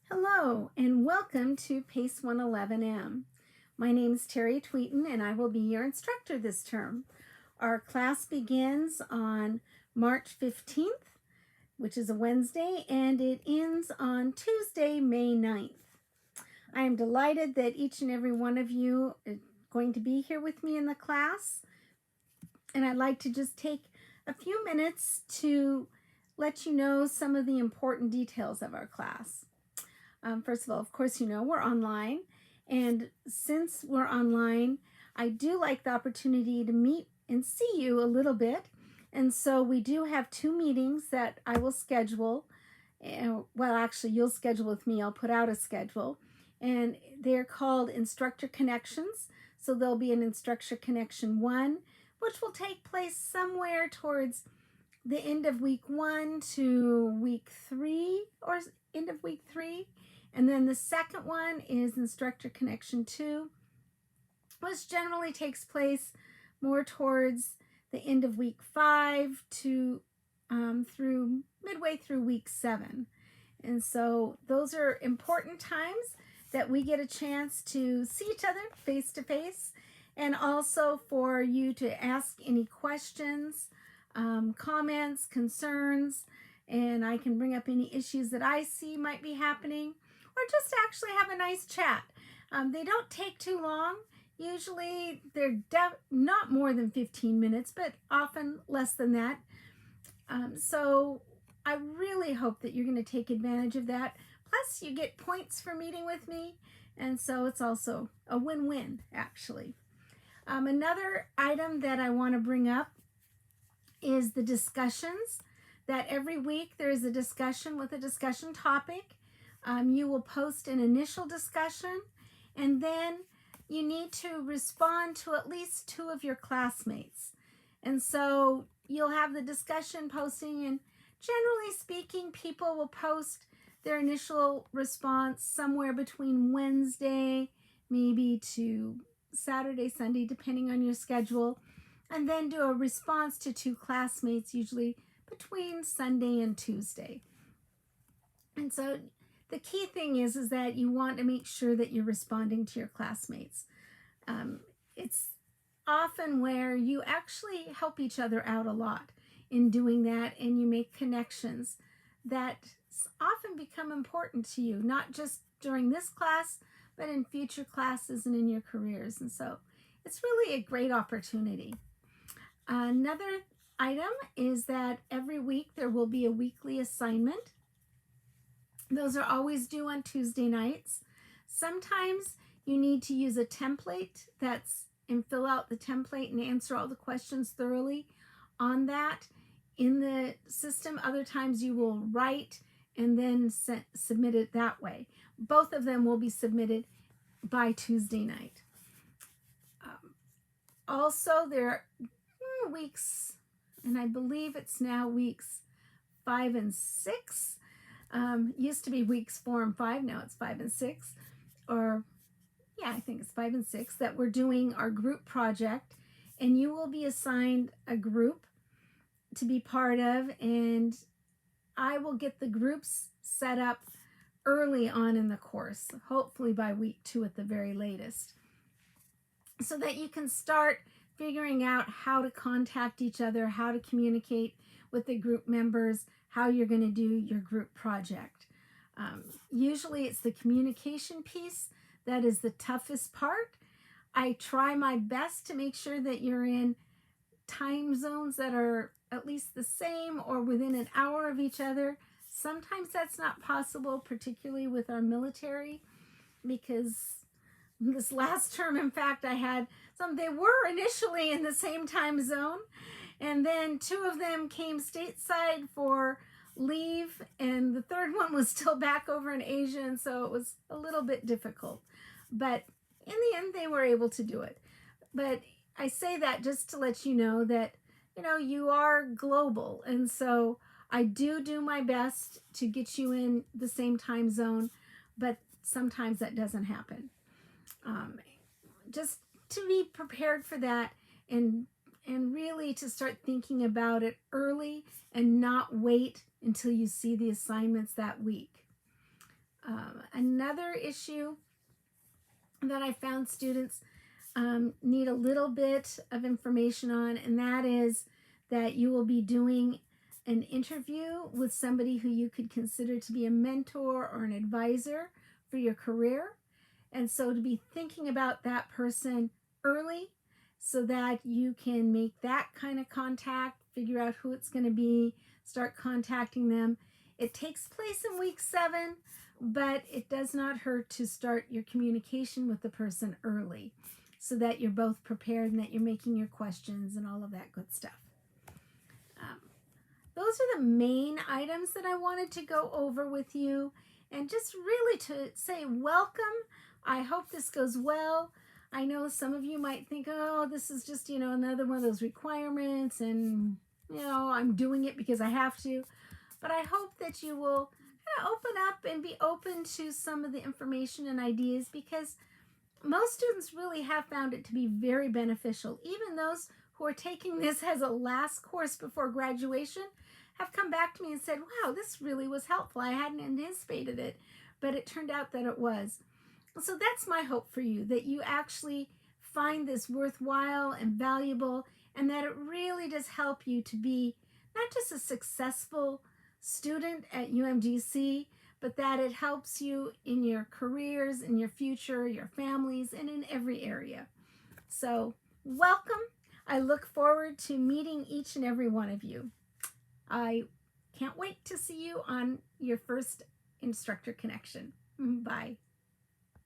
Hello and welcome to PACE 111M. My name is Terry Tweeten and I will be your instructor this term. Our class begins on March 15th, which is a Wednesday, and it ends on Tuesday, May 9th. I am delighted that each and every one of you is going to be here with me in the class, and I'd like to just take a few minutes to let you know some of the important details of our class. First of all, of course, we're online. And since we're online, I do like the opportunity to meet and see you a little bit. And so we do have 2 meetings that I will schedule. Well, actually, you'll schedule with me. I'll put out a schedule. And they're called Instructor Connections. So there'll be an Instructor Connection 1, which will take place somewhere towards the end of week 1 to week 3, or end of week 3. And then the second one is Instructor Connection 2, which generally takes place more towards the end of week 5 to through midway through week 7. And so those are important times that we get a chance to see each other face to face, and also for you to ask any questions, comments, concerns, and I can bring up any issues that I see might be happening, or just actually have a nice chat. They don't take too long. Usually they're not more than 15 minutes, but often less than that. So I really hope that you're going to take advantage of that. Plus, you get points for meeting with me, and so it's also a win-win, actually. Another item that I want to bring up is the discussions. That every week there is a discussion with a discussion topic. You will post an initial discussion, and then you need to respond to at least 2 of your classmates. And so you'll have the discussion posting, and generally speaking, people will post their initial response somewhere between Wednesday, maybe to Saturday, Sunday, depending on your schedule, and then do a response to 2 classmates, usually between Sunday and Tuesday. And so the key thing is that you want to make sure that you're responding to your classmates. It's often where you actually help each other out a lot in doing that, and you make connections that often become important to you, not just during this class, but in future classes and in your careers. And so it's really a great opportunity. Another item is that every week there will be a weekly assignment. Those are always due on Tuesday nights. Sometimes you need to use a template and fill out the template and answer all the questions thoroughly on that in the system. Other times you will write and then submit it that way. Both of them will be submitted by Tuesday night. Also, there are weeks, and I believe it's now weeks 5 and 6. Used to be weeks 4 and 5, now it's 5 and 6, or yeah, I think it's 5 and 6, that we're doing our group project, and you will be assigned a group to be part of, and I will get the groups set up early on in the course, hopefully by week 2 at the very latest, so that you can start figuring out how to contact each other, how to communicate with the group members, how you're going to do your group project. Usually it's the communication piece that is the toughest part. I try my best to make sure that you're in time zones that are at least the same or within an hour of each other. Sometimes that's not possible, particularly with our military, because this last term, in fact, I had some, they were initially in the same time zone, and then 2 of them came stateside for leave, and the third one was still back over in Asia, and so it was a little bit difficult. But in the end, they were able to do it. But I say that just to let you know that, you are global, and so I do my best to get you in the same time zone, but sometimes that doesn't happen. Just to be prepared for that, and really to start thinking about it early and not wait until you see the assignments that week. Another issue that I found students need a little bit of information on, and that is that you will be doing an interview with somebody who you could consider to be a mentor or an advisor for your career. And so to be thinking about that person early so that you can make that kind of contact, figure out who it's going to be, start contacting them. It takes place in week 7, but it does not hurt to start your communication with the person early so that you're both prepared and that you're making your questions and all of that good stuff. Those are the main items that I wanted to go over with you, and just really to say welcome. I hope this goes well. I know some of you might think, oh, this is just, another one of those requirements and, I'm doing it because I have to. But I hope that you will kind of open up and be open to some of the information and ideas, because most students really have found it to be very beneficial. Even those who are taking this as a last course before graduation have come back to me and said, wow, this really was helpful. I hadn't anticipated it, but it turned out that it was. So that's my hope for you, that you actually find this worthwhile and valuable, and that it really does help you to be not just a successful student at UMGC, but that it helps you in your careers, in your future, your families, and in every area. So welcome. I look forward to meeting each and every one of you. I can't wait to see you on your first instructor connection. Bye.